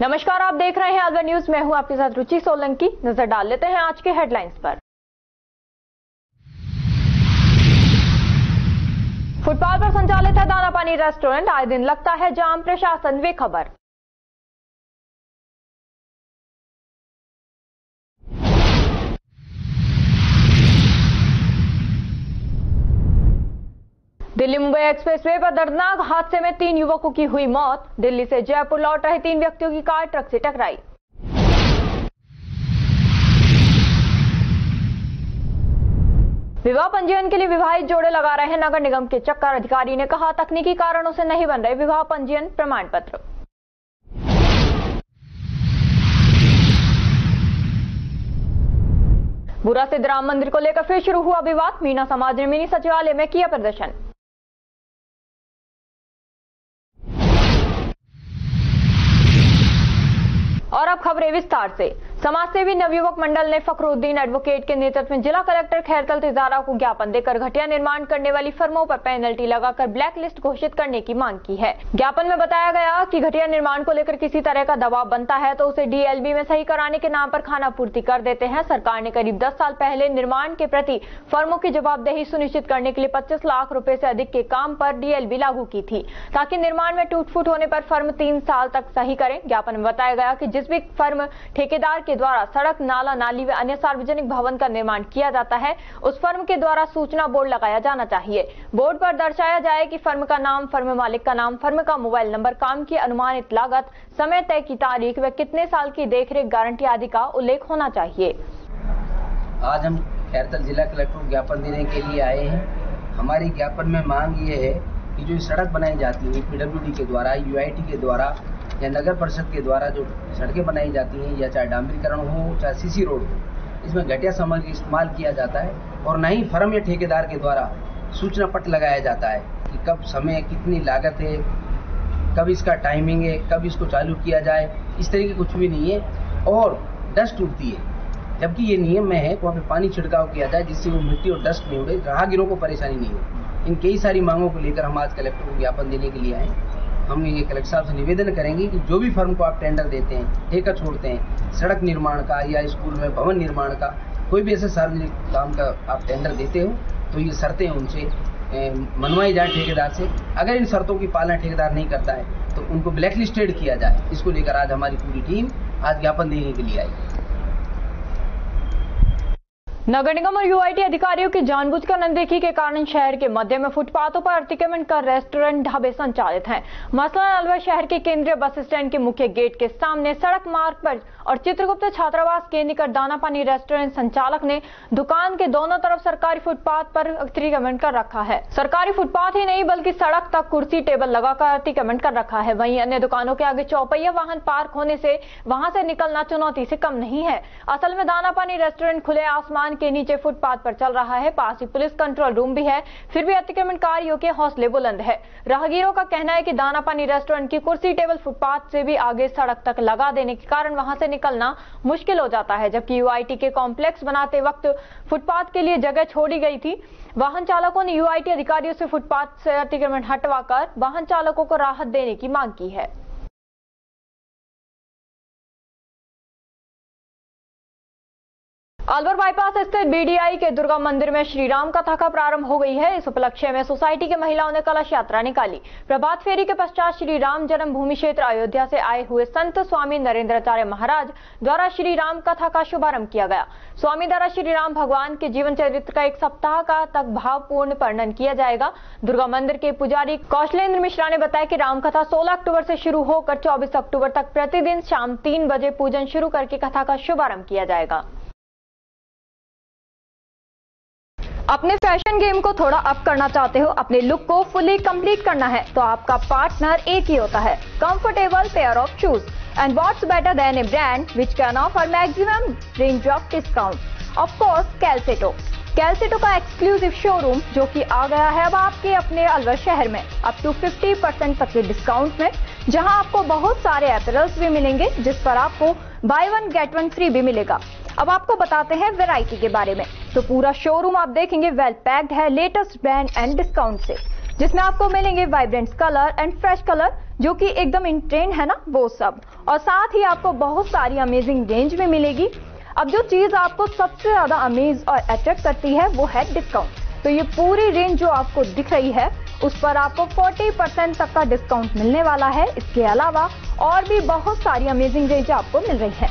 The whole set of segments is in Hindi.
नमस्कार, आप देख रहे हैं अलवर न्यूज। मैं हूं आपके साथ रुचि सोलंकी। नजर डाल लेते हैं आज के हेडलाइंस पर। फुटपाथ पर संचालित है दाना पानी रेस्टोरेंट, आए दिन लगता है जाम, प्रशासन बेखबर। दिल्ली मुंबई एक्सप्रेसवे पर दर्दनाक हादसे में 3 युवकों की हुई मौत। दिल्ली से जयपुर लौट रहे 3 व्यक्तियों की कार ट्रक से टकराई। विवाह पंजीयन के लिए विवाहित जोड़े लगा रहे नगर निगम के चक्कर। अधिकारी ने कहा, तकनीकी कारणों से नहीं बन रहे विवाह पंजीयन प्रमाण पत्र। बुरा सिद्ध राम मंदिर को लेकर फिर शुरू हुआ विवाद। मीणा समाज ने मिनी सचिवालय में किया प्रदर्शन। और अब खबरें विस्तार से। समाजसेवी नवयुवक मंडल ने फखरुद्दीन एडवोकेट के नेतृत्व में जिला कलेक्टर खैरतल तिजारा को ज्ञापन देकर घटिया निर्माण करने वाली फर्मों पर पेनल्टी लगाकर ब्लैक लिस्ट घोषित करने की मांग की है। ज्ञापन में बताया गया कि घटिया निर्माण को लेकर किसी तरह का दबाव बनता है तो उसे डीएलबी में सही कराने के नाम पर खानापूर्ति कर देते हैं। सरकार ने करीब 10 साल पहले निर्माण के प्रति फर्मों की जवाबदेही सुनिश्चित करने के लिए 25 लाख रुपए से अधिक के काम पर डीएलबी लागू की थी, ताकि निर्माण में टूट फूट होने पर फर्म 3 साल तक सही करें। ज्ञापन में बताया गया कि जिस भी फर्म ठेकेदार के द्वारा सड़क, नाला, नाली व अन्य सार्वजनिक भवन का निर्माण किया जाता है, उस फर्म के द्वारा सूचना बोर्ड लगाया जाना चाहिए। बोर्ड पर दर्शाया जाए कि फर्म का नाम, फर्म मालिक का नाम, फर्म का मोबाइल नंबर, काम की अनुमानित लागत, समय तय की तारीख व कितने साल की देखरेख गारंटी आदि का उल्लेख होना चाहिए। आज हम खैरतल जिला कलेक्टर को ज्ञापन देने के लिए आए हैं। हमारी ज्ञापन में मांग ये है कि जो सड़क बनाई जाती है पीडब्ल्यूडी के द्वारा, यूआईटी के द्वारा या नगर परिषद के द्वारा जो सड़कें बनाई जाती हैं, या चाहे डामरीकरण हो चाहे सीसी रोड हो, इसमें घटिया सामग्री इस्तेमाल किया जाता है और न ही फर्म या ठेकेदार के द्वारा सूचना पट लगाया जाता है कि कब समय, कितनी लागत है, कब इसका टाइमिंग है, कब इसको चालू किया जाए। इस तरह की कुछ भी नहीं है और डस्ट उड़ती है, जबकि ये नियम में है कि वहाँ पे पानी छिड़काव किया जाए जिससे वो मिट्टी और डस्ट नहीं उड़े, राहगीरों को परेशानी नहीं हो। इन कई सारी मांगों को लेकर हम आज कलेक्टर को ज्ञापन देने के लिए आए। हम ये कलेक्टर साहब से निवेदन करेंगे कि जो भी फर्म को आप टेंडर देते हैं, ठेका छोड़ते हैं, सड़क निर्माण का या स्कूल में भवन निर्माण का, कोई भी ऐसे सार्वजनिक काम का आप टेंडर देते हो तो ये शर्तें उनसे मनवाई जाए ठेकेदार से। अगर इन शर्तों की पालना ठेकेदार नहीं करता है तो उनको ब्लैक लिस्टेड किया जाए। इसको लेकर आज हमारी पूरी टीम आज ज्ञापन देने के लिए आई। नगर निगम और यूआईटी अधिकारियों की जानबूझकर अनदेखी के कारण शहर के मध्य में फुटपाथों पर अतिक्रमण कर रेस्टोरेंट, ढाबे संचालित हैं। मसलन अलवर शहर के केंद्रीय बस स्टैंड के मुख्य गेट के सामने सड़क मार्ग पर और चित्रगुप्त छात्रावास के निकट दाना पानी रेस्टोरेंट संचालक ने दुकान के दोनों तरफ सरकारी फुटपाथ पर अतिक्रमण कर रखा है। सरकारी फुटपाथ ही नहीं बल्कि सड़क तक कुर्सी टेबल लगाकर अतिक्रमण कर रखा है। वहीं अन्य दुकानों के आगे चौपहिया वाहन पार्क होने से वहां से निकलना चुनौती से कम नहीं है। असल में दाना पानी रेस्टोरेंट खुले आसमान के नीचे फुटपाथ पर चल रहा है। पास ही पुलिस कंट्रोल रूम भी है, फिर भी अतिक्रमणकारियों के हौसले बुलंद है। राहगीरों का कहना है कि दाना पानी रेस्टोरेंट की कुर्सी टेबल फुटपाथ से भी आगे सड़क तक लगा देने के कारण वहां से निकलना मुश्किल हो जाता है। जबकि यूआईटी के कॉम्प्लेक्स बनाते वक्त फुटपाथ के लिए जगह छोड़ी गई थी। वाहन चालकों ने यूआईटी अधिकारियों से फुटपाथ से अतिक्रमण हटवाकर वाहन चालकों को राहत देने की मांग की है। अलवर बाईपास स्थित बीडीआई के दुर्गा मंदिर में श्री राम कथा का प्रारंभ हो गई है। इस उपलक्ष्य में सोसाइटी की महिलाओं ने कलश यात्रा निकाली। प्रभात फेरी के पश्चात श्री राम जन्मभूमि क्षेत्र अयोध्या से आए हुए संत स्वामी नरेंद्राचार्य महाराज द्वारा श्री राम कथा का शुभारंभ किया गया। स्वामी द्वारा श्री राम भगवान के जीवन चरित्र का 1 सप्ताह का तक भावपूर्ण वर्णन किया जाएगा। दुर्गा मंदिर के पुजारी कौशलेंद्र मिश्रा ने बताया कि राम कथा 16 अक्टूबर से शुरू होकर 24 अक्टूबर तक प्रतिदिन शाम 3 बजे पूजन शुरू करके कथा का शुभारंभ किया जाएगा। अपने फैशन गेम को थोड़ा अप करना चाहते हो, अपने लुक को फुली कंप्लीट करना है तो आपका पार्टनर एक ही होता है, comfortable pair of shoes. And what's better than a brand which can offer maximum range of discount. Of course Calceto. Calceto का एक्सक्लूसिव शोरूम जो कि आ गया है अब आपके अपने अलवर शहर में अप टू 50% तक के डिस्काउंट में, जहां आपको बहुत सारे अपैरल्स भी मिलेंगे जिस पर आपको बाय 1 गेट 1 फ्री भी मिलेगा। अब आपको बताते हैं वैरायटी के बारे में। तो पूरा शोरूम आप देखेंगे वेल पैक्ड है लेटेस्ट ब्रांड एंड डिस्काउंट से। जिसमें आपको मिलेंगे vibrant colour and fresh colour जो कि एकदम इन ट्रेंड है ना वो सब, और साथ ही आपको बहुत सारी अमेजिंग रेंज में मिलेगी। अब जो चीज आपको सबसे ज्यादा अमेज और अट्रैक्ट करती है वो है डिस्काउंट। तो ये पूरी रेंज जो आपको दिख रही है उस पर आपको 40% तक का डिस्काउंट मिलने वाला है। इसके अलावा और भी बहुत सारी अमेजिंग रेंज आपको मिल रही है।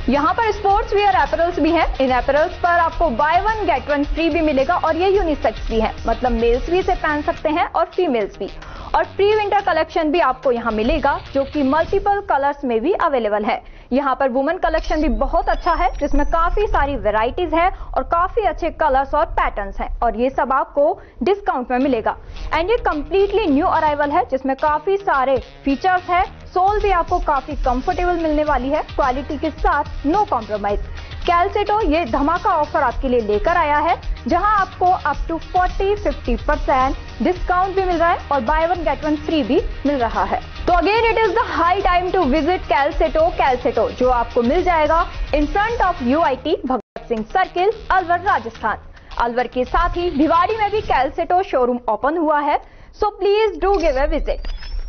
यहाँ पर स्पोर्ट्स वियर एपरल्स भी हैं। इन एपरल्स पर आपको बाय 1 गेट 1 फ्री भी मिलेगा और ये यूनिसेक्स भी है, मतलब मेल्स भी इसे पहन सकते हैं और फीमेल्स भी। और प्री विंटर कलेक्शन भी आपको यहाँ मिलेगा जो कि मल्टीपल कलर्स में भी अवेलेबल है। यहाँ पर वुमेन कलेक्शन भी बहुत अच्छा है जिसमें काफी सारी वेराइटीज है और काफी अच्छे कलर्स और पैटर्न्स हैं, और ये सब आपको डिस्काउंट में मिलेगा। एंड ये कंप्लीटली न्यू अराइवल है जिसमें काफी सारे फीचर्स है। सोल भी आपको काफी कंफर्टेबल मिलने वाली है, क्वालिटी के साथ नो कॉम्प्रोमाइज। कैलसेटो ये धमाका ऑफर आपके लिए लेकर आया है जहां आपको अप टू 40-50% डिस्काउंट भी मिल रहा है और बाय 1 गेट 1 फ्री भी मिल रहा है। तो again it is the high time to visit Calceto जो आपको मिल जाएगा in front of UIT Bhagat Singh circle, Alwar, Rajasthan. Alwar के साथ ही भिवाड़ी में भी कैलसेटो शोरूम ओपन हुआ है, so please do give a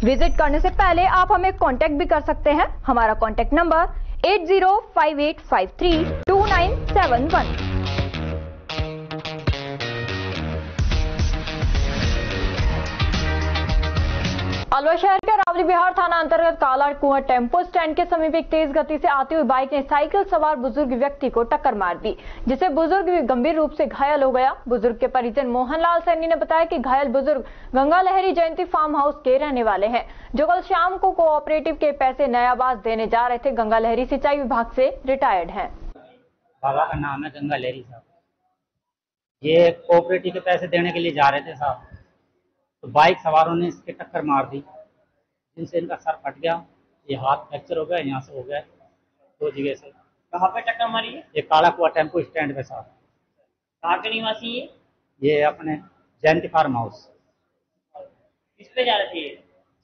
visit करने से पहले आप हमें कांटेक्ट भी कर सकते हैं। हमारा कांटेक्ट नंबर 8058532971। अलवर शहर के रावली विहार थाना अंतर्गत काला कुआं टेम्पो स्टैंड के समीप एक तेज गति से आती हुई बाइक ने साइकिल सवार बुजुर्ग व्यक्ति को टक्कर मार दी, जिससे बुजुर्ग गंभीर रूप से घायल हो गया। बुजुर्ग के परिजन मोहनलाल सैनी ने बताया कि घायल बुजुर्ग गंगा लहरी जयंती फार्म हाउस के रहने वाले हैं, जो कल शाम को कोऑपरेटिव के पैसे नयाबाज देने जा रहे थे। गंगा लहरी सिंचाई विभाग से रिटायर्ड है। बाबा का नाम है गंगा लहरी साहब। ये कोऑपरेटिव के पैसे देने के लिए जा रहे थे साहब, तो बाइक सवारों ने इसके टक्कर मार दी, जिनसे इनका सर फट गया, ये हाथ फ्रैक्चर हो गया, यहाँ से हो गया 2 जगह से। कहाँ पे टक्कर मारी है? ये काला कुआं टेम्पो स्टैंड पे साहब। कहाँ के निवासी ये अपने जयंती फार्म हाउस। किस पे जा रहे थे?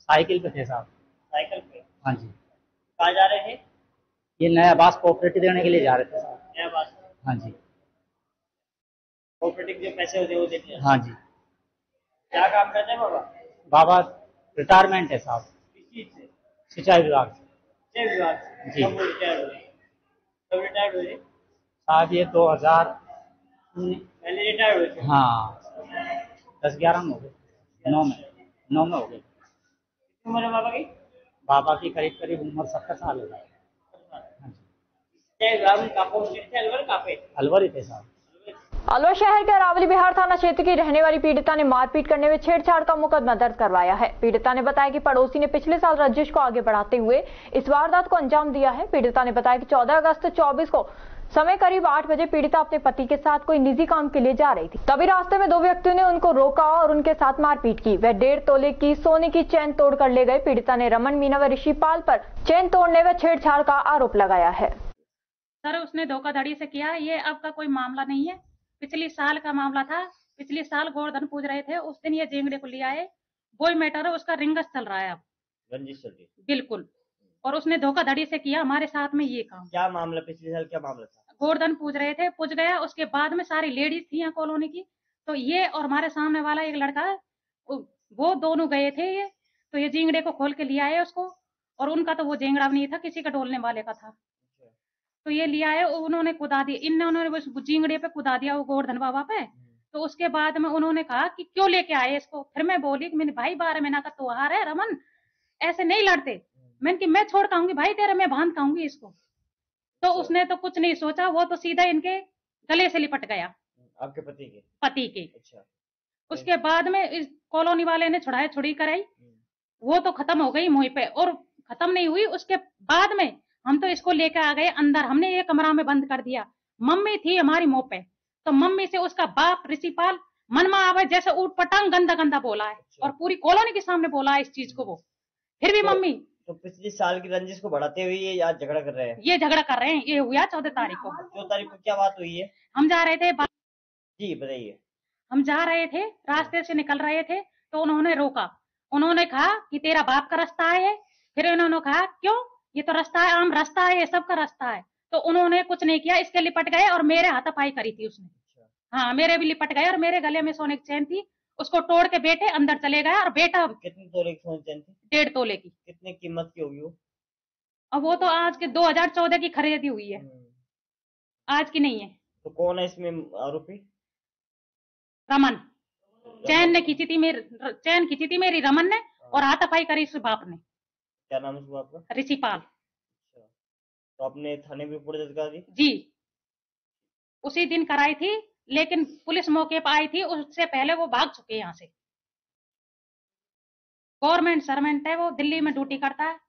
साइकिल पे थे साहब। साइकिल पे? हाँ जी। कहाँ जा रहे थे? ये नयाबाज कोऑपरेटिव देने के लिए जा रहे थे साहब। नयाबाज? हाँ जी। कोऑपरेटिव जो पैसे होते हैं वो देते हैं? हाँ जी। क्या काम करते हैं बाबा? बाबा रिटायरमेंट है साहब। किस चीज से? सिंचाई विभाग से। सिंचाई विभाग से? जी। कब रिटायर हुए? कब रिटायर हुए? साहब ये 2000 पहले रिटायर हुए थे? हाँ 10-11 में हो गए, 9 में हो गए। कितनी उम्र है बाबा की? बाबा की करीब करीब उम्र 70 साल हो गई। सिंचाई विभाग में कहाँ पोस्टेड थे? अलवर कहाँ पे? अलवर ही थे साहब। अलवर शहर के रावली विहार थाना क्षेत्र की रहने वाली पीड़िता ने मारपीट करने में छेड़छाड़ का मुकदमा दर्ज करवाया है। पीड़िता ने बताया कि पड़ोसी ने पिछले साल रंजिश को आगे बढ़ाते हुए इस वारदात को अंजाम दिया है। पीड़िता ने बताया कि 14 अगस्त 24 को समय करीब 8 बजे पीड़िता अपने पति के साथ कोई निजी काम के लिए जा रही थी। तभी रास्ते में 2 व्यक्तियों ने उनको रोका और उनके साथ मारपीट की। वह 1.5 तोले की सोने की चेन तोड़ कर ले गए। पीड़िता ने रमन, मीना व ऋषिपाल पर चेन तोड़ने व छेड़छाड़ का आरोप लगाया है। सर उसने धोखाधड़ी से किया, ये अब का कोई मामला नहीं है, पिछले साल का मामला था। पिछले साल गोवर्धन पूज रहे थे, उस दिन ये जेंगड़े को लिया है, वही मैटर है, उसका रिंगस चल रहा है अब। रंजिश चल रही? बिल्कुल। और उसने धोखाधड़ी से किया हमारे साथ में ये काम। क्या मामला? पिछले साल क्या मामला था? गोवर्धन पूज रहे थे, पूज गया, उसके बाद में सारी लेडीज थी यहाँ कॉलोनी की, तो ये और हमारे सामने वाला एक लड़का वो दोनों गए थे ये, तो ये जिंगड़े को खोल के लिया है उसको, और उनका तो वो जेंगड़ा नहीं था, किसी का डोलने वाले का था। तो ये लिया है, उन्होंने कुदा दिया, इन्होंने उस जिंगड़े पे कुदा दिया वो गोवर्धन बाबा पे। तो उसके बाद में उन्होंने कहा कि क्यों लेके आए इसको। फिर मैं बोली कि मेरे भाई 12 महीना का त्योहार है रमन, ऐसे नहीं लड़ते। मैंने कि मैं छोड़ खाऊंगी भाई तेरा, मैं बांध खाऊंगी इसको। तो उसने तो कुछ नहीं सोचा, वो तो सीधा इनके गले से लिपट गया। आपके पति के? पति के। अच्छा। उसके बाद में इस कॉलोनी वाले ने छुड़ाई छुड़ी कराई, वो तो खत्म हो गई मुंह पे। और खत्म नहीं हुई, उसके बाद में हम तो इसको लेकर आ गए अंदर, हमने ये कमरा में बंद कर दिया। मम्मी थी हमारी मुंह पे, तो मम्मी से उसका बाप ऋषिपाल मनमा आवे जैसे ऊट पटांग गंदा गंदा बोला है, और पूरी कॉलोनी के सामने बोला है इस चीज को वो। फिर भी मम्मी तो पिछले साल की रंजिश को बढ़ाते हुए ये आज झगड़ा कर रहे हैं? ये झगड़ा कर रहे हैं। ये हुआ 14 तारीख को। 14 तारीख को क्या बात हुई है? हम जा रहे थे, जी बताइए। हम जा रहे थे, रास्ते से निकल रहे थे, तो उन्होंने रोका। उन्होंने कहा कि तेरा बाप का रास्ता है। फिर उन्होंने कहा क्यों, ये तो रास्ता है, आम रास्ता है, ये सबका रास्ता है। तो उन्होंने कुछ नहीं किया, इसके लिपट गए और मेरे हाथापाई करी थी उसने। हाँ मेरे भी लिपट गए, और मेरे गले में सोने की चैन थी, उसको तोड़ के बेटे अंदर चले गए और बेटा कितने तोले की सोने चांदी थी? 1.5 तोले की। कितने कीमत की होगी वो? अब वो तो आज के 2014 की खरीदी हुई है, आज की नहीं है। तो कौन है इसमें आरोपी? रमन। चैन खींची थी मेरी रमन ने, और हाथापाई करी इस बाप ने। क्या नाम है उस बाप का? ऋषिपाल। अच्छा, तो आपने थाने में रिपोर्ट दर्ज करा दी? जी, उसी दिन कराई थी, लेकिन पुलिस मौके पर आई थी, उससे पहले वो भाग चुके यहाँ से। गवर्नमेंट सर्वेंट है, वो दिल्ली में ड्यूटी करता है।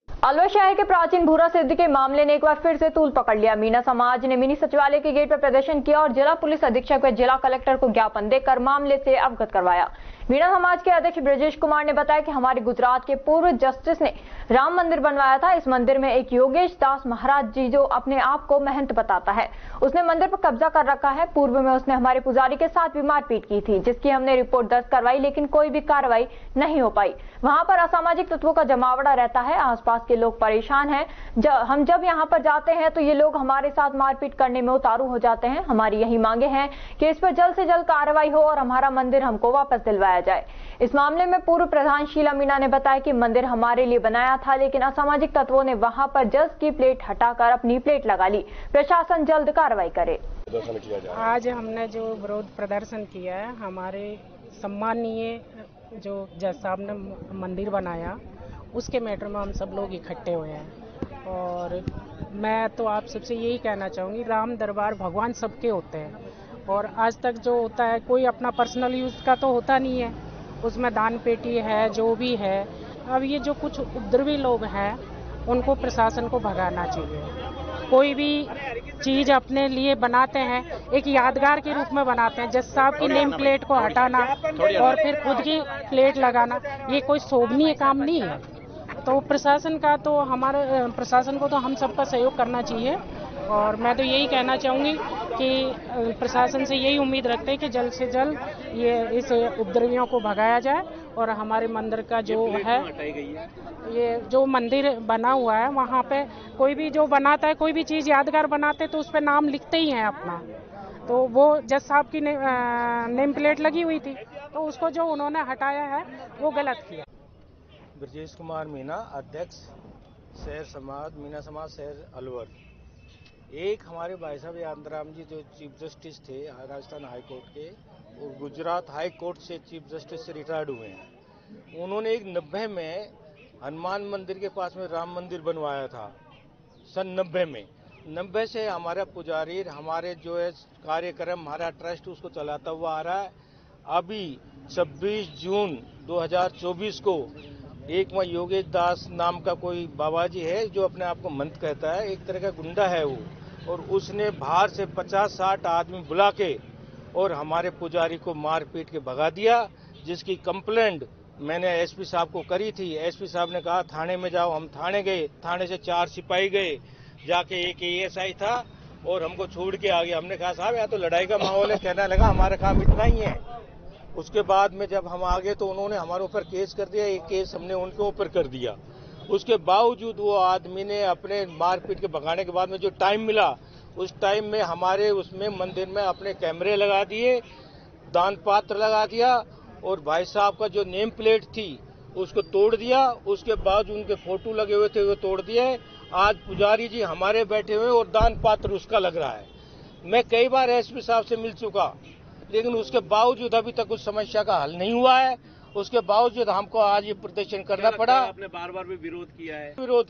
अलवर शहर के प्राचीन भूरा सिद्ध के मामले ने एक बार फिर से तूल पकड़ लिया। मीना समाज ने मिनी सचिवालय के गेट पर प्रदर्शन किया और जिला पुलिस अधीक्षक व जिला कलेक्टर को ज्ञापन देकर मामले से अवगत करवाया। मीना समाज के अध्यक्ष ब्रजेश कुमार ने बताया कि हमारे गुजरात के पूर्व जस्टिस ने राम मंदिर बनवाया था। इस मंदिर में एक योगेश दास महाराज जी, जो अपने आप को महंत बताता है, उसने मंदिर पर कब्जा कर रखा है। पूर्व में उसने हमारे पुजारी के साथ भी मारपीट की थी, जिसकी हमने रिपोर्ट दर्ज करवाई, लेकिन कोई भी कार्रवाई नहीं हो पाई। वहां पर असामाजिक तत्वों का जमावड़ा रहता है, आसपास के लोग परेशान हैं। हम जब यहां पर जाते हैं तो ये लोग हमारे साथ मारपीट करने में उतारू हो जाते हैं। हमारी यही मांगे हैं कि इस पर जल्द से जल्द कार्रवाई हो और हमारा मंदिर हमको वापस दिलवाया जाए। इस मामले में पूर्व प्रधान शीला मीना ने बताया कि मंदिर हमारे लिए बनाया था, लेकिन असामाजिक तत्वों ने वहां पर जज की प्लेट हटाकर अपनी प्लेट लगा ली। प्रशासन जल्द कार्रवाई करे। आज हमने जो विरोध प्रदर्शन किया है, हमारे सम्मानीय जो जज साहब ने मंदिर बनाया, उसके मैटर में हम सब लोग इकट्ठे हुए हैं। और मैं तो आप सबसे यही कहना चाहूँगी, राम दरबार भगवान सबके होते हैं, और आज तक जो होता है कोई अपना पर्सनल यूज़ का तो होता नहीं है, उसमें दान पेटी है, जो भी है। अब ये जो कुछ उपद्रवी लोग हैं, उनको प्रशासन को भगाना चाहिए। कोई भी चीज़ अपने लिए बनाते हैं, एक यादगार के रूप में बनाते हैं। जज साहब की नेम प्लेट को हटाना और फिर खुद की प्लेट लगाना, ये कोई शोभनीय काम नहीं है। तो प्रशासन का तो हमारे प्रशासन को तो हम सबका सहयोग करना चाहिए। और मैं तो यही कहना चाहूँगी कि प्रशासन से यही उम्मीद रखते हैं कि जल्द से जल्द ये इस उपद्रवियों को भगाया जाए और हमारे मंदिर का जो है, ये जो मंदिर बना हुआ है, वहाँ पे कोई भी जो बनाता है, कोई भी चीज़ यादगार बनाते तो उस पर नाम लिखते ही हैं अपना। तो वो जज साहब की नेम प्लेट लगी हुई थी, तो उसको जो उन्होंने हटाया है वो गलत किया। ब्रजेश कुमार मीना, अध्यक्ष शहर समाज, मीना समाज शहर अलवर। एक हमारे भाई साहब आंतराम जी जो चीफ जस्टिस थे राजस्थान हाई कोर्ट के, और गुजरात हाई कोर्ट से चीफ जस्टिस से रिटायर्ड हुए हैं। उन्होंने एक 90 में हनुमान मंदिर के पास में राम मंदिर बनवाया था, सन 90 में। 90 से हमारा पुजारी, हमारे जो है कार्यक्रम, हमारा ट्रस्ट उसको चलाता हुआ आ रहा है। अभी 26 जून 2024 को एक वहाँ योगेश दास नाम का कोई बाबा जी है, जो अपने आप को मंत कहता है, एक तरह का गुंडा है वो, और उसने बाहर से 50-60 आदमी बुला के और हमारे पुजारी को मार पीट के भगा दिया, जिसकी कंप्लेंट मैंने एसपी साहब को करी थी। एसपी साहब ने कहा थाने में जाओ। हम थाने गए, थाने से 4 सिपाही गए, जाके एक एएसआई था और हमको छोड़ के आ गया। हमने कहा साहब यहाँ तो लड़ाई का माहौल है। कहने लगा हमारा काम इतना ही है। उसके बाद में जब हम आ गए तो उन्होंने हमारे ऊपर केस कर दिया, एक केस हमने उनके ऊपर कर दिया। उसके बावजूद वो आदमी ने अपने मारपीट के भगाने के बाद में जो टाइम मिला, उस टाइम में हमारे उसमें मंदिर में अपने कैमरे लगा दिए, दान पात्र लगा दिया, और भाई साहब का जो नेम प्लेट थी उसको तोड़ दिया। उसके बाद उनके फोटो लगे हुए थे वो तोड़ दिए। आज पुजारी जी हमारे बैठे हुए और दान पात्र उसका लग रहा है। मैं कई बार एसपी साहब से मिल चुका, लेकिन उसके बावजूद अभी तक उस समस्या का हल नहीं हुआ है। उसके बावजूद हमको आज ये प्रदर्शन करना पड़ा। आपने बार बार भी विरोध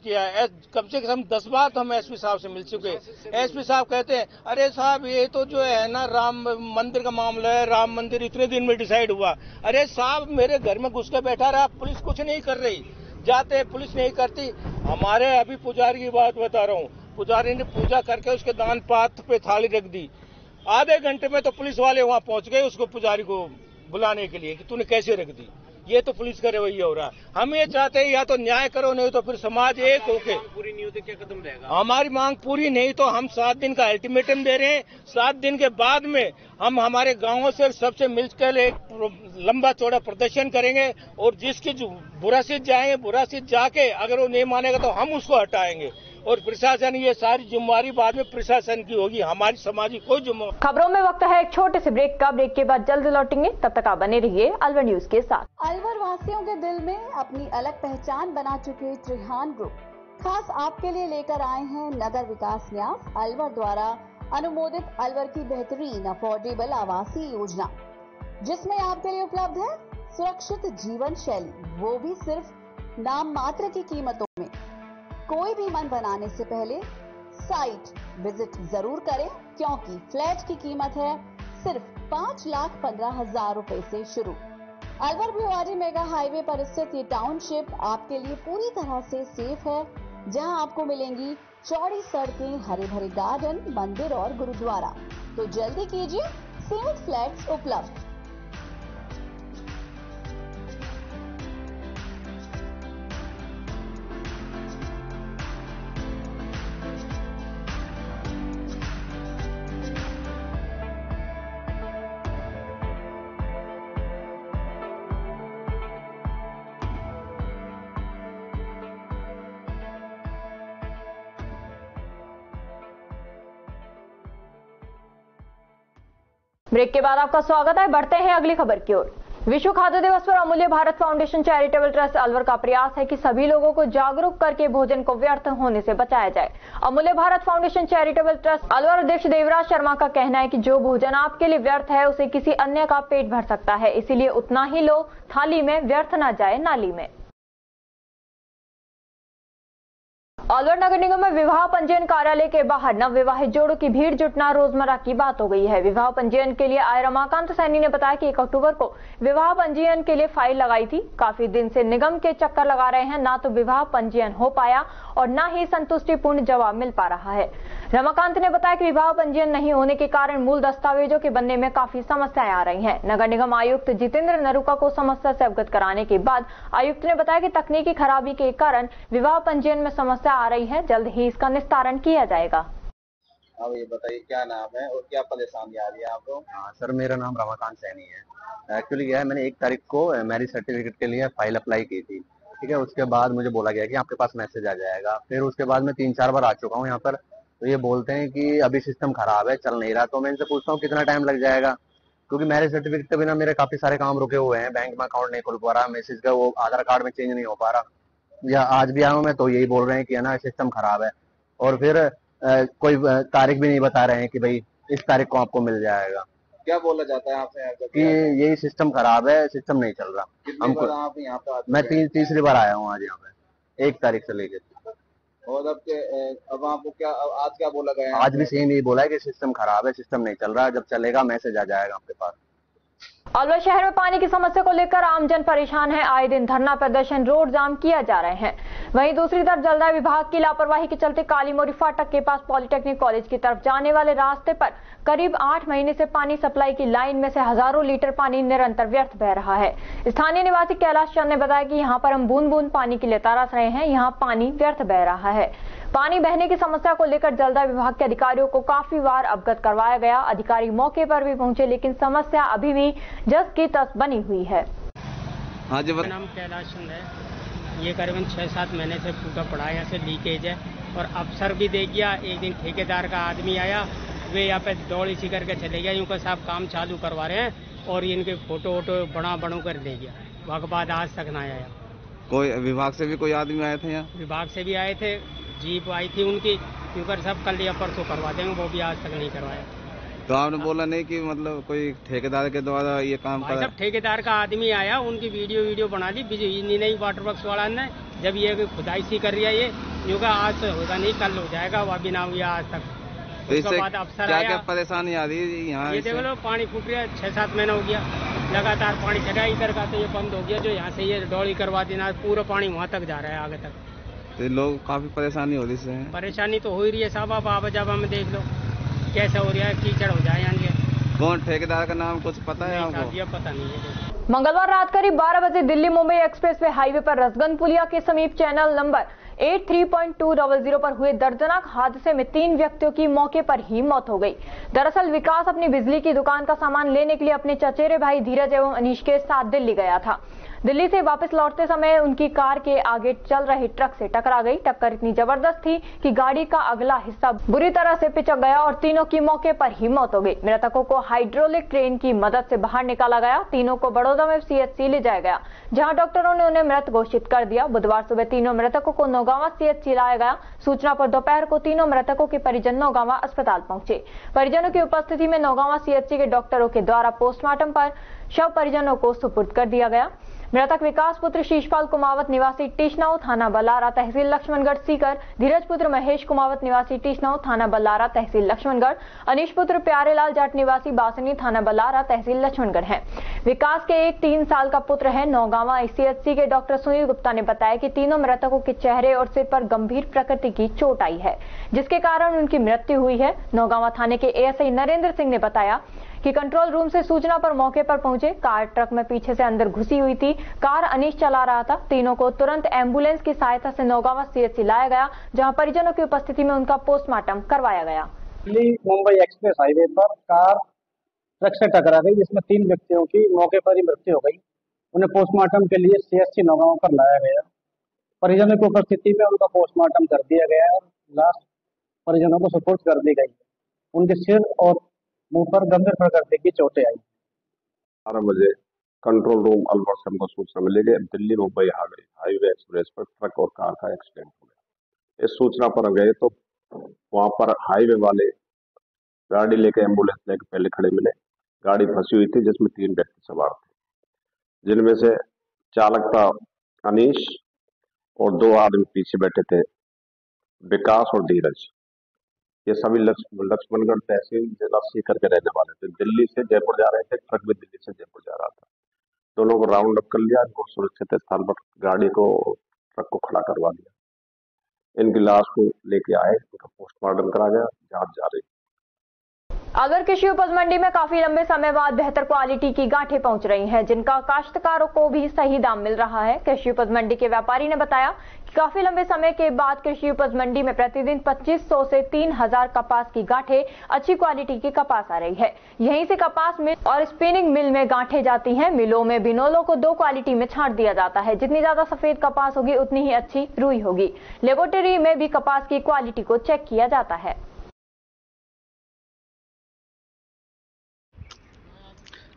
किया है। कम से कम 10 बार तो हम एसपी साहब से मिल चुके। एसपी साहब कहते हैं अरे साहब ये तो जो है ना राम मंदिर का मामला है, राम मंदिर इतने दिन में डिसाइड हुआ। अरे साहब मेरे घर में घुस के बैठा रहा, पुलिस कुछ नहीं कर रही। जाते पुलिस नहीं करती। हमारे अभी पुजारी की बात बता रहा हूँ, पुजारी ने पूजा करके उसके दान पात्र पे थाली रख दी। आधे घंटे में तो पुलिस वाले वहां पहुंच गए उसको पुजारी को बुलाने के लिए कि तूने कैसे रख दी। ये तो पुलिस का रवैया हो रहा है। हम ये चाहते हैं या तो न्याय करो, नहीं तो फिर समाज एक होके। पूरी नहीं होती क्या कदम रहेगा? हमारी मांग पूरी नहीं तो हम 7 दिन का अल्टीमेटम दे रहे हैं। 7 दिन के बाद में हम हमारे गांवों से सबसे मिलकर एक लंबा चौड़ा प्रदर्शन करेंगे, और जिसकी जो बुरा सिद्ध जाएंगे, बुरा सिद्ध जाके अगर वो नहीं मानेगा तो हम उसको हटाएंगे। और प्रशासन ये सारी जिम्मेवारी बाद में प्रशासन की होगी, हमारी समाज की कोई जिम्मेवारी। खबरों में वक्त है एक छोटे से ब्रेक का। ब्रेक के बाद जल्द लौटेंगे, तब तक आप बने रहिए अलवर न्यूज के साथ। अलवर वासियों के दिल में अपनी अलग पहचान बना चुके त्रिहान ग्रुप खास आपके लिए लेकर आए हैं नगर विकास न्यास अलवर द्वारा अनुमोदित अलवर की बेहतरीन अफोर्डेबल आवासीय योजना, जिसमें आपके लिए उपलब्ध है सुरक्षित जीवन शैली, वो भी सिर्फ नाम मात्र की कीमतों में। कोई भी मन बनाने से पहले साइट विजिट जरूर करें, क्योंकि फ्लैट की कीमत है सिर्फ 5,15,000 रुपए से शुरू। अलवर भिवाड़ी मेगा हाईवे पर स्थित ये टाउनशिप आपके लिए पूरी तरह से सेफ है, जहां आपको मिलेंगी चौड़ी सड़कें, हरे भरे गार्डन, मंदिर और गुरुद्वारा। तो जल्दी कीजिए, सीमित फ्लैट्स उपलब्ध। ब्रेक के बाद आपका स्वागत है। बढ़ते हैं अगली खबर की ओर। विश्व खाद्य दिवस पर अमूल्य Bharat foundation charitable trust Alwar का प्रयास है कि सभी लोगों को जागरूक करके भोजन को व्यर्थ होने से बचाया जाए। अमूल्य Bharat foundation charitable trust Alwar अध्यक्ष देवराज शर्मा का कहना है कि जो भोजन आपके लिए व्यर्थ है उसे किसी अन्य का पेट भर सकता है, इसीलिए उतना ही लो थाली में, व्यर्थ न जाए नाली में। अलवर नगर निगम में विवाह पंजीयन कार्यालय के बाहर नवविवाहित जोड़ों की भीड़ जुटना रोजमर्रा की बात हो गई है। विवाह पंजीयन के लिए आए रमाकांत सैनी ने बताया कि 1 अक्टूबर को विवाह पंजीयन के लिए फाइल लगाई थी। काफी दिन से निगम के चक्कर लगा रहे हैं, ना तो विवाह पंजीयन हो पाया और न ही संतुष्टिपूर्ण जवाब मिल पा रहा है। रमाकांत ने बताया कि विवाह पंजीयन नहीं होने के कारण मूल दस्तावेजों के बनने में काफी समस्याएं आ रही हैं। नगर निगम आयुक्त जितेंद्र नरूका को समस्या से अवगत कराने के बाद आयुक्त ने बताया कि तकनीकी खराबी के कारण विवाह पंजीयन में समस्या आ रही है, जल्द ही इसका निस्तारण किया जाएगा। अब ये बताइए क्या नाम है और क्या परेशानी आ रही है आपको? हाँ सर, मेरा नाम रमाकांत सैनी है। एक्चुअली क्या है, मैंने 1 तारीख को मैरिज सर्टिफिकेट के लिए फाइल अप्लाई की थी, ठीक है। उसके बाद मुझे बोला गया कि आपके पास मैसेज आ जाएगा। फिर उसके बाद मैं 3-4 बार आ चुका हूँ यहाँ पर, तो ये बोलते हैं कि अभी सिस्टम खराब है, चल नहीं रहा। तो मैं इनसे पूछता हूँ कितना टाइम लग जाएगा, क्योंकि मैरिज सर्टिफिकेट के बिना मेरे काफी सारे काम रुके हुए हैं। बैंक में अकाउंट नहीं खुल पा रहा, मैसेज का वो आधार कार्ड में चेंज नहीं हो पा रहा, या आज भी आया हूँ मैं तो यही बोल रहे हैं कि है ना सिस्टम खराब है। और फिर कोई तारीख भी नहीं बता रहे हैं कि भाई इस तारीख को आपको मिल जाएगा। क्या बोला जाता है आपसे कि यही सिस्टम खराब है, सिस्टम नहीं चल रहा। हमको आप यहाँ पे मैं तीसरी बार आया हूँ आज यहाँ पे, 1 तारीख से लेकर। और अब आपको क्या आज क्या बोला गया? आज भी सेम यही बोला है कि सिस्टम खराब है, सिस्टम नहीं चल रहा, जब चलेगा मैसेज आ जाएगा आपके पास। अलवर शहर में पानी की समस्या को लेकर आमजन परेशान है। आए दिन धरना प्रदर्शन, रोड जाम किया जा रहे हैं। वहीं दूसरी तरफ जलदाय विभाग की लापरवाही के चलते काली मोरी फाटक के पास पॉलिटेक्निक कॉलेज की तरफ जाने वाले रास्ते पर करीब 8 महीने से पानी सप्लाई की लाइन में से हजारों लीटर पानी निरंतर व्यर्थ बह रहा है। स्थानीय निवासी कैलाश चंद ने बताया कि यहाँ पर हम बूंद बूंद पानी के लिए तरस रहे हैं, यहाँ पानी व्यर्थ बह रहा है। पानी बहने की समस्या को लेकर जलदाय विभाग के अधिकारियों को काफी बार अवगत करवाया गया। अधिकारी मौके पर भी पहुंचे, लेकिन समस्या अभी भी जस की तस बनी हुई है। हाँ जी, मेरा नाम कैलाश चंद है। ये करीबन 6-7 महीने से टूटा पड़ा है, यहाँ से लीकेज है। और अफसर भी देख गया, एक दिन ठेकेदार का आदमी आया, वे यहाँ पे दौड़ इसी करके चले गया, यूँ का साहब काम चालू करवा रहे हैं और इनके फोटो वोटो बना कर ले गया। वहाँ बाद आज तक ना आया। कोई विभाग से भी कोई आदमी आए थे यहाँ? विभाग से भी आए थे, जीप आई थी उनकी, क्योंकि सब कल या परसों करवा देंगे, वो भी आज तक नहीं करवाया। तो आपने बोला नहीं कि मतलब कोई ठेकेदार के द्वारा ये काम कर? सब ठेकेदार का आदमी आया, उनकी वीडियो बना दी, बिजली नहीं वाटर वर्क्स वाला ने। जब ये खुदाई सी कर रही है, ये यूँ का आज से होगा नहीं, कल हो जाएगा, वो अभी ना हुआ आज तक। तो इससे क्या परेशानी आ रही है यहाँ? ये देख लो, पानी फूट रहा है, 6-7 महीना हो गया लगातार पानी चढ़ा। इधर का तो ये बंद हो गया, जो यहाँ से ये डोली करवा देना, पूरा पानी वहाँ तक जा रहा है आगे तक। तो लोग काफी परेशानी हो रही है। परेशानी तो हो ही रही है साहब, आप आवाजाबा में देख लो कैसा हो रहा है, कीचड़ हो जाए यहाँ। कौन ठेकेदार का नाम कुछ पता है आपको? ये पता नहीं है। मंगलवार रात करीब 12 बजे दिल्ली मुंबई एक्सप्रेसवे हाईवे पर रसगन पुलिया के समीप चैनल नंबर 83.200 पर हुए दर्दनाक हादसे में 3 व्यक्तियों की मौके पर ही मौत हो गई। दरअसल विकास अपनी बिजली की दुकान का सामान लेने के लिए अपने चचेरे भाई धीरज एवं अनीश के साथ दिल्ली गया था। दिल्ली से वापस लौटते समय उनकी कार के आगे चल रहे ट्रक से टकरा गई। टक्कर इतनी जबरदस्त थी कि गाड़ी का अगला हिस्सा बुरी तरह से पिचक गया और तीनों की मौके पर ही मौत हो गई। मृतकों को हाइड्रोलिक क्रेन की मदद से बाहर निकाला गया। तीनों को बड़ौदा में सीएचसी ले जाया गया, जहां डॉक्टरों ने उन्हें मृत घोषित कर दिया। बुधवार सुबह तीनों मृतकों को नौगांवा सीएचसी लाया गया। सूचना पर दोपहर को तीनों मृतकों के परिजन नौगांवा अस्पताल पहुंचे। परिजनों की उपस्थिति में नौगांवा सीएचसी के डॉक्टरों के द्वारा पोस्टमार्टम पर शव परिजनों को सुपुर्द कर दिया गया। मृतक विकास पुत्र शीशपाल कुमावत निवासी टीशनाऊ थाना बल्लारा तहसील लक्ष्मणगढ़ सीकर, धीरज पुत्र महेश कुमावत निवासी टीशनाऊ थाना बल्लारा तहसील लक्ष्मणगढ़, अनीश पुत्र प्यारेलाल जाट निवासी बासनी थाना बल्लारा तहसील लक्ष्मणगढ़ है। विकास के एक 3 साल का पुत्र है। नौगांवा सीएचसी के डॉक्टर सुनील गुप्ता ने बताया कि तीनों मृतकों के चेहरे और सिर पर गंभीर प्रकृति की चोट आई है, जिसके कारण उनकी मृत्यु हुई है। नौगांवा थाने के एएसआई नरेंद्र सिंह ने बताया कि कंट्रोल रूम से सूचना पर मौके पर पहुंचे। कार ट्रक में पीछे से अंदर घुसी हुई थी। कार अनीश चला रहा था। तीनों को तुरंत एम्बुलेंस की सहायता से नौगांवा सीएचसी लाया गया, जहां परिजनों की उपस्थिति में उनका पोस्टमार्टम करवाया गया। दिल्ली मुंबई एक्सप्रेस हाईवे पर कार ट्रक से टकरा गई, जिसमें 3 व्यक्तियों की मौके पर ही मृत्यु हो गई। उन्हें पोस्टमार्टम के लिए सीएचसी नौगांवा पर लाया गया। परिजनों की उपस्थिति में उनका पोस्टमार्टम कर दिया गया और लाश परिजनों को सुपुर्द कर दी गई। उनके सिर और मुंह पर गंभीर प्रकृति की चोटें आई। 12 बजे कंट्रोल रूम अलवर से हमको सूचना मिली कि दिल्ली मुंबई हाईवे एक्सप्रेस पर ट्रक और कार का एक्सीडेंट हो गया। इस सूचना पर गए तो वहां पर हाईवे वाले गाड़ी लेके एम्बुलेंस लेके पहले खड़े मिले। गाड़ी फंसी हुई थी, जिसमें 3 व्यक्ति सवार थे, जिनमें से चालक था अनीश और 2 आदमी पीछे बैठे थे, विकास और धीरज। ये सभी लक्ष्मणगढ़ तहसील जिला सीकर के रहने वाले थे। दिल्ली से जयपुर जा रहे थे। ट्रक भी दिल्ली से जयपुर जा रहा था। दोनों को राउंड अप कर लिया और सुरक्षित स्थान पर गाड़ी को ट्रक को खड़ा करवा दिया। इनकी लाश को लेके आए, उनका पोस्टमार्टम करा गया, जांच जारी। अगर कृषि उपज मंडी में काफी लंबे समय बाद बेहतर क्वालिटी की गांठें पहुंच रही हैं, जिनका काश्तकारों को भी सही दाम मिल रहा है। कृषि उपज मंडी के व्यापारी ने बताया कि काफी लंबे समय के बाद कृषि उपज मंडी में प्रतिदिन 2500 से 3000 कपास की गांठें अच्छी क्वालिटी की कपास आ रही है। यहीं से कपास मिल और स्पिनिंग मिल में गांठें जाती हैं। मिलों में बिनोलों को 2 क्वालिटी में छांट दिया जाता है। जितनी ज्यादा सफेद कपास होगी उतनी ही अच्छी रुई होगी। लेबोरेटरी में भी कपास की क्वालिटी को चेक किया जाता है।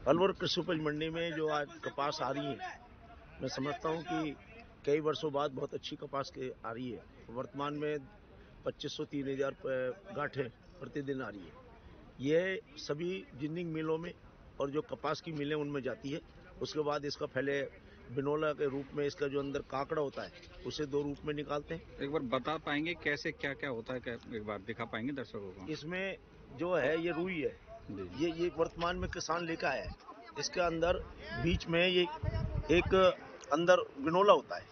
अलवर कृषि उपज मंडी में जो आज कपास आ रही है, मैं समझता हूँ कि कई वर्षों बाद बहुत अच्छी कपास आ रही है। वर्तमान में 2500-3000 गांठें प्रतिदिन आ रही है। ये सभी जिनिंग मिलों में और जो कपास की मिलें उनमें जाती है। उसके बाद इसका पहले बिनोला के रूप में इसका जो अंदर काकड़ा होता है उसे 2 रूप में निकालते हैं। एक बार बता पाएंगे कैसे क्या क्या होता है, एक बार दिखा पाएंगे दर्शकों को? इसमें जो है ये रुई है, ये वर्तमान में किसान लेकर आया है। इसके अंदर बीच में ये एक अंदर बिनोला होता है।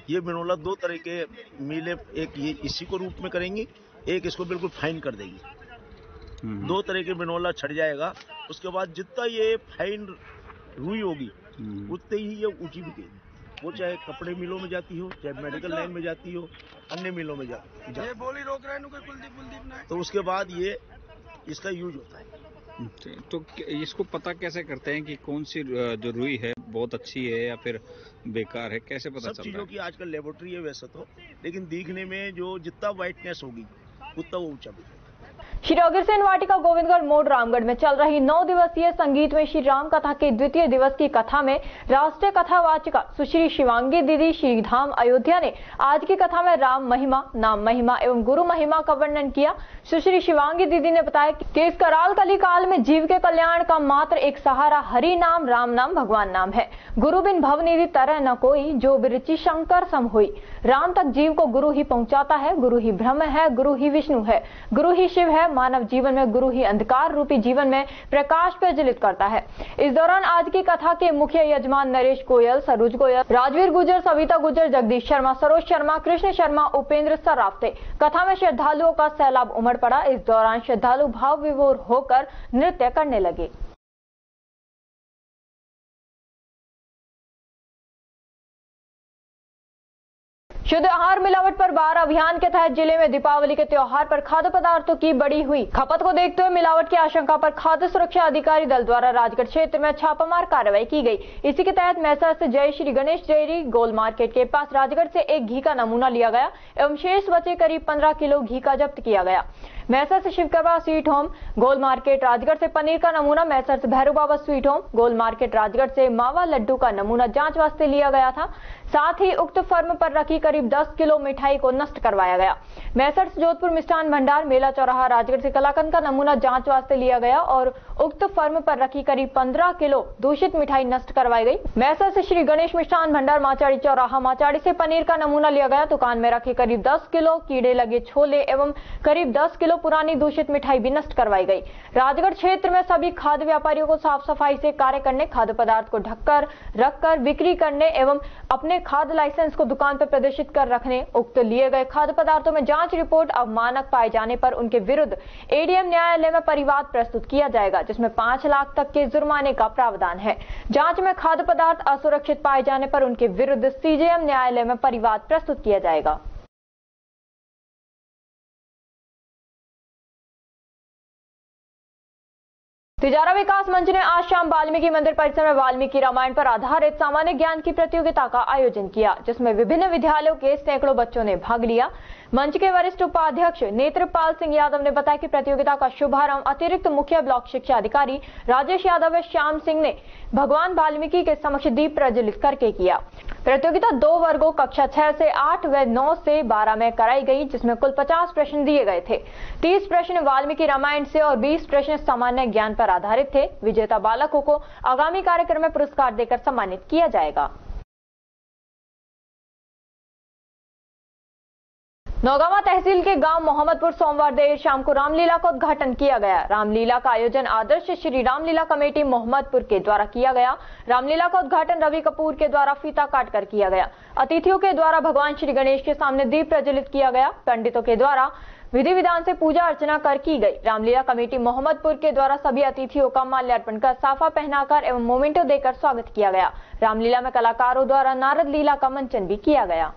ये बिनोला 2 तरह के मिले, एक ये इसी को रूप में करेंगी, एक इसको बिल्कुल फाइन कर देगी। 2 तरह के बिनोला छट जाएगा। उसके बाद जितना ये फाइन रुई होगी उतने ही ये ऊंची बिकेगी। वो चाहे कपड़े मिलों में जाती हो, चाहे मेडिकल लाइन में जाती हो, अन्य मिलों में जाती हो। बोली रोक रहे हैं कुलदीप। तो उसके बाद ये इसका यूज होता है। तो इसको पता कैसे करते हैं कि कौन सी जो रुई है बहुत अच्छी है या फिर बेकार है, कैसे पता चलता है? सब चीजों की आजकल लेबोरेटरी है वैसे तो, लेकिन दिखने में जो जितना व्हाइटनेस होगी उतना वो ऊंचा बिकेगा। श्री अग्रसेन वाटिका गोविंदगढ़ मोड़ रामगढ़ में चल रही 9 दिवसीय संगीत में श्री राम कथा के द्वितीय दिवस की कथा में राष्ट्रीय कथावाचिका सुश्री शिवांगी दीदी श्री धाम अयोध्या ने आज की कथा में राम महिमा, नाम महिमा एवं गुरु महिमा का वर्णन किया। सुश्री शिवांगी दीदी ने बताया कि इस कराल कली काल में जीव के कल्याण का मात्र एक सहारा हरि नाम, राम नाम, भगवान नाम है। गुरु बिन भवनिधि तरह न कोई, जो बिरचि शंकर सम हुई। राम तक जीव को गुरु ही पहुंचाता है। गुरु ही ब्रह्म है, गुरु ही विष्णु है, गुरु ही शिव है। मानव जीवन में गुरु ही अंधकार रूपी जीवन में प्रकाश प्रज्वलित करता है। इस दौरान आज की कथा के मुख्य यजमान नरेश गोयल, सरोज गोयल, राजवीर गुजर, सविता गुजर, जगदीश शर्मा, सरोज शर्मा, कृष्ण शर्मा, उपेंद्र सर्राफ थे। कथा में श्रद्धालुओं का सैलाब उमड़ पड़ा। इस दौरान श्रद्धालु भाव विभोर होकर नृत्य करने लगे। शुद्ध आहार मिलावट पर बार अभियान के तहत जिले में दीपावली के त्योहार पर खाद्य पदार्थों की बढ़ी हुई खपत को देखते हुए मिलावट की आशंका पर खाद्य सुरक्षा अधिकारी दल द्वारा राजगढ़ क्षेत्र में छापामार कार्रवाई की गई। इसी के तहत मैसर्स जय श्री गणेश डेयरी गोल मार्केट के पास राजगढ़ से एक घी का नमूना लिया गया एवं शेष बचे करीब 15 किलो घी का जब्त किया गया। मैसर्स शिवकृपा स्वीट होम गोल मार्केट राजगढ़ से पनीर का नमूना, मैसर्स भैरव बाबा स्वीट होम गोल मार्केट राजगढ़ से मावा लड्डू का नमूना जांच वास्ते लिया गया था। साथ ही उक्त फर्म पर रखी करीब 10 किलो मिठाई को नष्ट करवाया गया। मैसर्स जोधपुर मिष्ठान भंडार मेला चौराहा राजगढ़ से कलाकंद का नमूना जांच वास्ते लिया गया और उक्त फर्म पर रखी करीब 15 किलो दूषित मिठाई नष्ट करवाई गई। मैसर्स श्री गणेश मिष्ठान भंडार माचाड़ी चौराहा माचाड़ी से पनीर का नमूना लिया गया। दुकान में रखे करीब 10 किलो कीड़े लगे छोले एवं करीब 10 किलो पुरानी दूषित मिठाई भी नष्ट करवाई गई। राजगढ़ क्षेत्र में सभी खाद्य व्यापारियों को साफ सफाई से कार्य करने, खाद्य पदार्थ को ढककर रखकर बिक्री करने एवं अपने खाद्य लाइसेंस को दुकान पर प्रदर्शित कर रखने, उक्त लिए गए खाद्य पदार्थों में जांच रिपोर्ट अवमानक पाए जाने पर उनके विरुद्ध एडीएम न्यायालय में परिवाद प्रस्तुत किया जाएगा, जिसमें 5 लाख तक के जुर्माने का प्रावधान है। जांच में खाद्य पदार्थ असुरक्षित पाए जाने पर उनके विरुद्ध सीजेएम न्यायालय में परिवाद प्रस्तुत किया जाएगा। तिजारा विकास मंच ने आज शाम वाल्मीकि मंदिर परिसर में वाल्मीकि रामायण पर आधारित सामान्य ज्ञान की प्रतियोगिता का आयोजन किया, जिसमें विभिन्न विद्यालयों के सैकड़ों बच्चों ने भाग लिया। मंच के वरिष्ठ उपाध्यक्ष नेत्रपाल सिंह यादव ने बताया कि प्रतियोगिता का शुभारंभ अतिरिक्त मुख्य ब्लॉक शिक्षा अधिकारी राजेश यादव व श्याम सिंह ने भगवान वाल्मीकि के समक्ष दीप प्रज्वलित करके किया। प्रतियोगिता 2 वर्गों कक्षा 6 से 8 व 9 से 12 में कराई गई, जिसमें कुल 50 प्रश्न दिए गए थे। 30 प्रश्न वाल्मीकि रामायण से और 20 प्रश्न सामान्य ज्ञान पर आधारित थे। विजेता बालकों को आगामी कार्यक्रम में पुरस्कार देकर सम्मानित किया जाएगा। नौगावा तहसील के गांव मोहम्मदपुर सोमवार देर शाम को रामलीला का उद्घाटन किया गया। रामलीला का आयोजन आदर्श श्री रामलीला कमेटी मोहम्मदपुर के द्वारा किया गया। रामलीला का उद्घाटन रवि कपूर के द्वारा फीता काटकर किया गया। अतिथियों के द्वारा भगवान श्री गणेश के सामने दीप प्रज्वलित किया गया। पंडितों के द्वारा विधि विधान से पूजा अर्चना कर की गई। रामलीला कमेटी मोहम्मदपुर के द्वारा सभी अतिथियों का माल्यार्पण कर साफा पहनाकर एवं मोमेंटो देकर स्वागत किया गया। रामलीला में कलाकारों द्वारा नारद लीला का मंचन भी किया गया।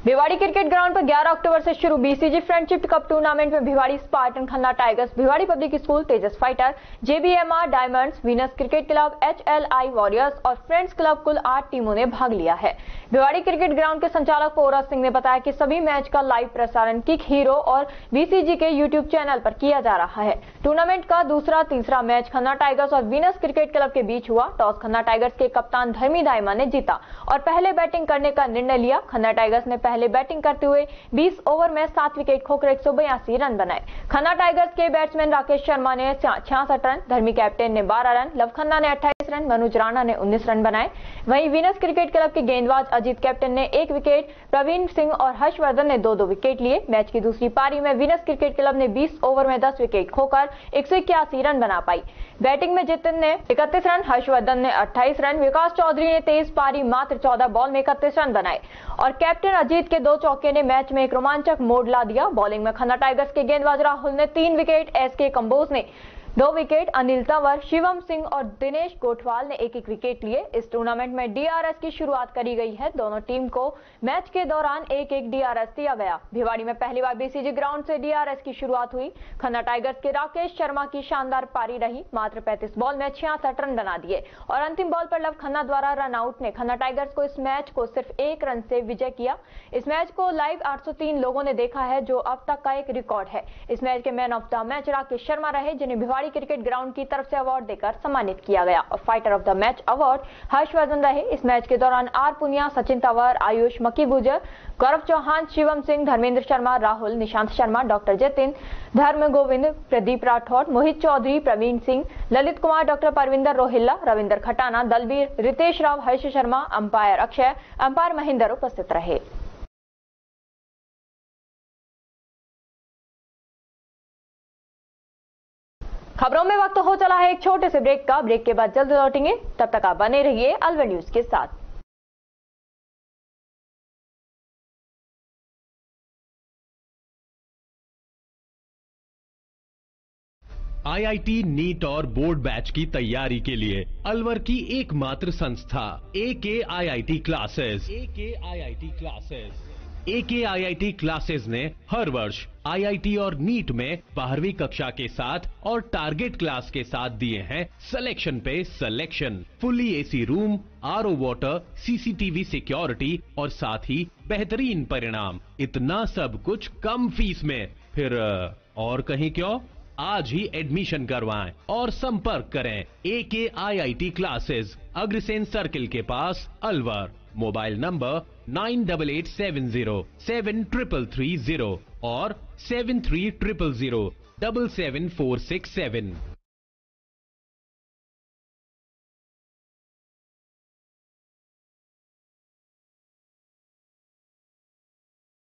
भिवाड़ी क्रिकेट ग्राउंड पर 11 अक्टूबर से शुरू बीसीजी फ्रेंडशिप कप टूर्नामेंट में Bhiwadi Spartan, Khanna tigers, Bhiwadi public school, Tejas fighter, JBMR diamonds, Venus cricket club, HLI warriors और फ्रेंड्स क्लब कुल 8 टीमों ने भाग लिया है। भिवाड़ी क्रिकेट ग्राउंड के संचालक पोरा सिंह ने बताया कि सभी मैच का लाइव प्रसारण किक हीरो और बीसीजी के यूट्यूब चैनल पर किया जा रहा है। टूर्नामेंट का दूसरा तीसरा मैच खन्ना टाइगर्स और वीनस क्रिकेट क्लब के बीच हुआ। टॉस खन्ना टाइगर्स के कप्तान धर्मी दाइमा ने जीता और पहले बैटिंग करने का निर्णय लिया। खन्ना टाइगर्स ने पहले बैटिंग करते हुए 20 ओवर में 7 विकेट खोकर 182 रन बनाए। खन्ना टाइगर्स के बैट्समैन राकेश शर्मा ने 66 रन, धर्मी कैप्टन ने 12 रन, लव खन्ना ने 28 रन, मनोज राणा ने 19 रन बनाए। वहीं वीनस क्रिकेट क्लब के गेंदबाज अजीत कैप्टन ने 1 विकेट, प्रवीण सिंह और हर्षवर्धन ने 2-2 विकेट लिए। मैच की दूसरी पारी में वीनस क्रिकेट क्लब ने 20 ओवर में 10 विकेट खोकर 181 रन बना पाई। बैटिंग में जितिन ने 31 रन, हर्षवर्धन ने 28 रन, विकास चौधरी ने 23 पारी मात्र 14 बॉल में 31 रन बनाए और कैप्टन अजीत के 2 चौके ने मैच में एक रोमांचक मोड़ ला दिया। बॉलिंग में खन्ना टाइगर्स के गेंदबाज राहुल ने 3 विकेट, एसके कंबोज ने 2 विकेट, अनिल तंवर, शिवम सिंह और दिनेश गोठवाल ने 1-1 विकेट लिए। इस टूर्नामेंट में डीआरएस की शुरुआत करी गई है। दोनों टीम को मैच के दौरान 1-1 डीआरएस दिया गया। भिवाड़ी में पहली बार बीसीजी ग्राउंड से डीआरएस की शुरुआत हुई। खन्ना टाइगर्स के राकेश शर्मा की शानदार पारी रही। मात्र 35 बॉल में 66 रन बना दिए और अंतिम बॉल पर लव खन्ना द्वारा रन आउट ने खन्ना टाइगर्स को इस मैच को सिर्फ 1 रन से विजय किया। इस मैच को लाइव 803 लोगों ने देखा है, जो अब तक का एक रिकॉर्ड है। इस मैच के man of the match Rakesh Sharma रहे, जिन्हें भिवाड़ी क्रिकेट ग्राउंड की तरफ से अवार्ड देकर सम्मानित किया गया और fighter of the match award Harshvardhan रहे। इस मैच के दौरान आर पुनिया, सचिन तंवर, आयुष, मक्की गुजर, गौरव चौहान, शिवम सिंह, धर्मेंद्र शर्मा, राहुल, निशांत शर्मा, डॉक्टर जतिन, धर्म गोविंद, प्रदीप राठौड़, मोहित चौधरी, प्रवीण सिंह, ललित कुमार, डॉक्टर परविंदर रोहिल्ला, रविंदर खटाना, दलबीर, रितेश राव, हर्ष शर्मा, अंपायर अक्षय, अंपायर महेंद्र उपस्थित रहे। खबरों में वक्त हो चला है एक छोटे से ब्रेक का। ब्रेक के बाद जल्द लौटेंगे, तब तक आप बने रहिए अलवर न्यूज के साथ। आईआईटी, नीट और बोर्ड बैच की तैयारी के लिए अलवर की एकमात्र संस्था एके आईआईटी क्लासेस। एके आईआईटी क्लासेस ने हर वर्ष आईआईटी और नीट में 12वीं कक्षा के साथ और टारगेट क्लास के साथ दिए हैं सिलेक्शन पे selection. Fully AC room, RO water, CCTV security और साथ ही बेहतरीन परिणाम। इतना सब कुछ कम फीस में, फिर और कहीं क्यों? आज ही एडमिशन करवाएं और संपर्क करें एके आईआईटी क्लासेस, अग्रसेन सर्किल के पास, अलवर। मोबाइल नंबर 9870733330 और 7300077467।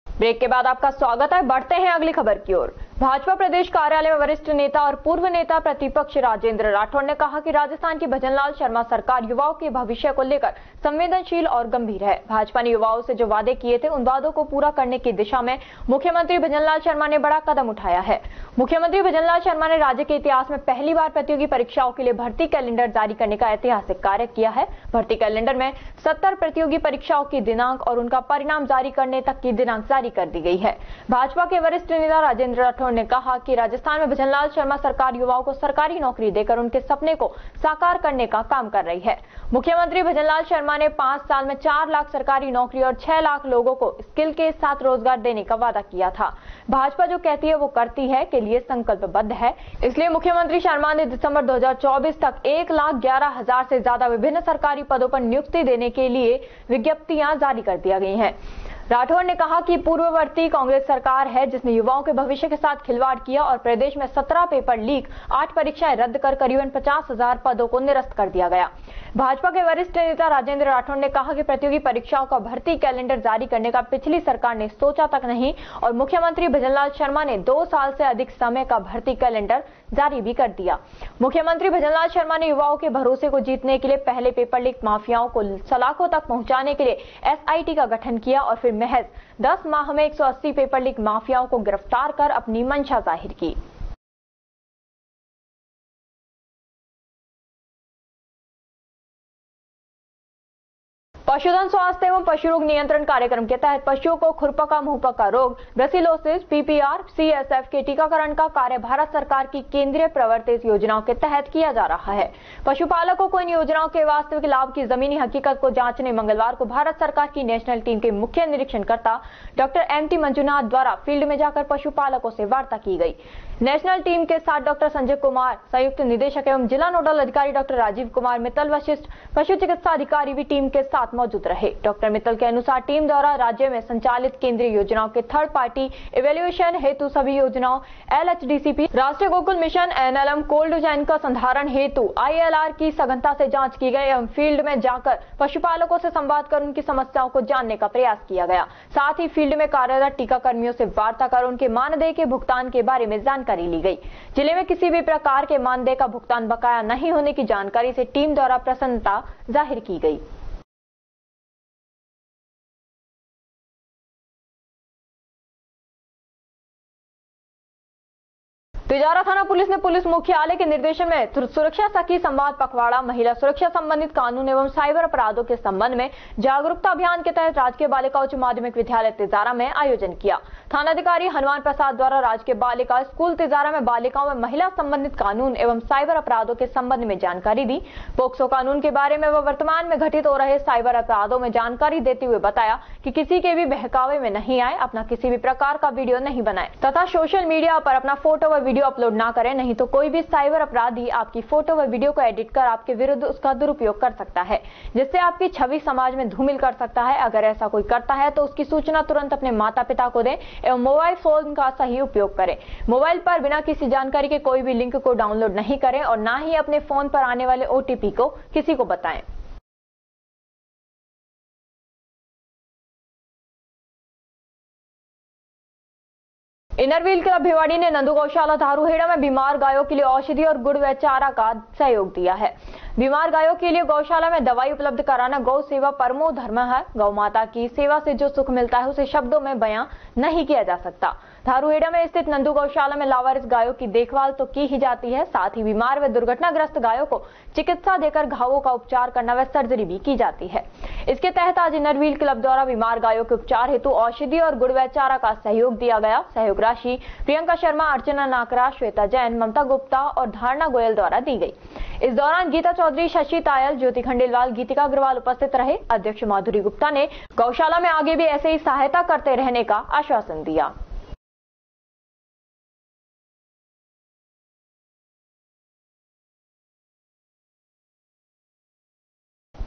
ब्रेक के बाद आपका स्वागत है। बढ़ते हैं अगली खबर की ओर। भाजपा प्रदेश कार्यालय में वरिष्ठ नेता और पूर्व नेता प्रतिपक्ष राजेंद्र राठौड़ ने कहा कि राजस्थान की भजनलाल शर्मा सरकार युवाओं के भविष्य को लेकर संवेदनशील और गंभीर है। भाजपा ने युवाओं से जो वादे किए थे उन वादों को पूरा करने की दिशा में मुख्यमंत्री भजनलाल शर्मा ने बड़ा कदम उठाया है। मुख्यमंत्री भजनलाल शर्मा ने राज्य के इतिहास में पहली बार प्रतियोगी परीक्षाओं के लिए भर्ती कैलेंडर जारी करने का ऐतिहासिक कार्य किया है। भर्ती कैलेंडर में 70 प्रतियोगी परीक्षाओं की दिनांक और उनका परिणाम जारी करने तक की दिनांक जारी कर दी गई है। भाजपा के वरिष्ठ नेता राजेंद्र राठौड़ ने कहा कि राजस्थान में भजनलाल शर्मा सरकार युवाओं को सरकारी नौकरी देकर उनके सपने को साकार करने का काम कर रही है। मुख्यमंत्री भजनलाल शर्मा ने 5 साल में 4 लाख सरकारी नौकरी और 6 लाख लोगों को स्किल के साथ रोजगार देने का वादा किया था। भाजपा जो कहती है वो करती है के लिए संकल्पबद्ध है। इसलिए मुख्यमंत्री शर्मा ने दिसंबर 2024 तक 1,11,000 से ज्यादा विभिन्न सरकारी पदों पर नियुक्ति देने के लिए विज्ञप्तियां जारी कर दी गई हैं। राठौड़ ने कहा कि पूर्ववर्ती कांग्रेस सरकार है जिसने युवाओं के भविष्य के साथ खिलवाड़ किया और प्रदेश में 17 पेपर लीक, 8 परीक्षाएं रद्द कर करीबन 50,000 पदों को निरस्त कर दिया गया। भाजपा के वरिष्ठ नेता राजेंद्र राठौड़ ने कहा कि प्रतियोगी परीक्षाओं का भर्ती कैलेंडर जारी करने का पिछली सरकार ने सोचा तक नहीं और मुख्यमंत्री भजनलाल शर्मा ने 2 साल से अधिक समय का भर्ती कैलेंडर जारी भी कर दिया। मुख्यमंत्री भजनलाल शर्मा ने युवाओं के भरोसे को जीतने के लिए पहले पेपर लीक माफियाओं को सलाखों तक पहुंचाने के लिए एसआईटी का गठन किया और फिर महज 10 माह में 180 पेपर लीक माफियाओं को गिरफ्तार कर अपनी मंशा जाहिर की। पशुधन स्वास्थ्य एवं पशु रोग नियंत्रण कार्यक्रम के तहत पशुओं को खुरपका मुंहपका रोग, ब्रुसेलोसिस, पीपीआर, सीएसएफ के टीकाकरण का कार्य भारत सरकार की केंद्रीय प्रवर्तित योजनाओं के तहत किया जा रहा है। पशुपालकों को इन योजनाओं के वास्तविक लाभ की जमीनी हकीकत को जांचने मंगलवार को भारत सरकार की नेशनल टीम के मुख्य निरीक्षणकर्ता डॉक्टर एमटी मंजुनाथ द्वारा फील्ड में जाकर पशुपालकों से वार्ता की गई। नेशनल टीम के साथ डॉक्टर संजय कुमार, संयुक्त निदेशक एवं जिला नोडल अधिकारी डॉक्टर राजीव कुमार मित्तल, वशिष्ठ पशु चिकित्सा अधिकारी भी टीम के साथ मौजूद रहे। डॉक्टर मित्तल के अनुसार टीम द्वारा राज्य में संचालित केंद्रीय योजनाओं के थर्ड पार्टी इवैल्यूएशन हेतु सभी योजनाओं एलएचडीसीपी, राष्ट्रीय Gokul mission, NLM, cold chain का संधारण हेतु आईएलआर की सघनता से जांच की गई एवं फील्ड में जाकर पशुपालकों से संवाद कर उनकी समस्याओं को जानने का प्रयास किया गया। साथ ही फील्ड में कार्यरत टीकाकर्मियों से वार्ता कर उनके मानदेय के भुगतान के बारे में जानकारी ली गई। जिले में किसी भी प्रकार के मानदेय का भुगतान बकाया नहीं होने की जानकारी से टीम द्वारा प्रसन्नता जाहिर की गई। तिजारा थाना पुलिस ने पुलिस मुख्यालय के निर्देशन में सुरक्षा सखी संवाद पखवाड़ा, महिला सुरक्षा संबंधित कानून एवं साइबर अपराधों के संबंध में जागरूकता अभियान के तहत राजकीय बालिका उच्च माध्यमिक विद्यालय तिजारा में आयोजन किया। थानाधिकारी हनुमान प्रसाद द्वारा राजकीय बालिका स्कूल तिजारा में बालिकाओं में महिला संबंधित कानून एवं साइबर अपराधों के संबंध में जानकारी दी। पोक्सो कानून के बारे में व वर्तमान में घटित हो रहे साइबर अपराधों में जानकारी देते हुए बताया कि किसी के भी बहकावे में नहीं आए, अपना किसी भी प्रकार का वीडियो नहीं बनाए तथा सोशल मीडिया पर अपना फोटो व वीडियो अपलोड ना करें, नहीं तो कोई भी साइबर अपराधी आपकी फोटो व वीडियो को एडिट कर आपके विरुद्ध उसका दुरुपयोग कर सकता है, जिससे आपकी छवि समाज में धूमिल कर सकता है। अगर ऐसा कोई करता है तो उसकी सूचना तुरंत अपने माता पिता को दें एवं मोबाइल फोन का सही उपयोग करें। मोबाइल पर बिना किसी जानकारी के कोई भी लिंक को डाउनलोड नहीं करें और ना ही अपने फोन पर आने वाले ओटीपी को किसी को बताएं। इनरव्हील क्लब भिवाड़ी ने नंदू गौशाला धारूहेड़ा में बीमार गायों के लिए औषधि और गुड़ व चारा का सहयोग दिया है। बीमार गायों के लिए गौशाला में दवाई उपलब्ध कराना गौ सेवा परमो धर्म है। गौ माता की सेवा से जो सुख मिलता है उसे शब्दों में बयां नहीं किया जा सकता। धारूहेड़ा में स्थित नंदू गौशाला में लावारिस गायों की देखभाल तो की ही जाती है, साथ ही बीमार व दुर्घटनाग्रस्त गायों को चिकित्सा देकर घावों का उपचार करना व सर्जरी भी की जाती है। इसके तहत आज इनरव्हील क्लब द्वारा बीमार गायों के उपचार हेतु औषधि और गुड़ व चारा का सहयोग दिया गया। सहयोग राशि प्रियंका शर्मा, अर्चना नाकरा, श्वेता जैन, ममता गुप्ता और धारणा गोयल द्वारा दी गई। इस दौरान गीता चौधरी, शशि तायल, ज्योति खंडेलवाल, गीतिका अग्रवाल उपस्थित रहे। अध्यक्ष माधुरी गुप्ता ने गौशाला में आगे भी ऐसे ही सहायता करते रहने का आश्वासन दिया।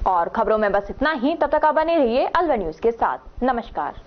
और खबरों में बस इतना ही। तब तक आप बने रहिए अलवर न्यूज के साथ। नमस्कार।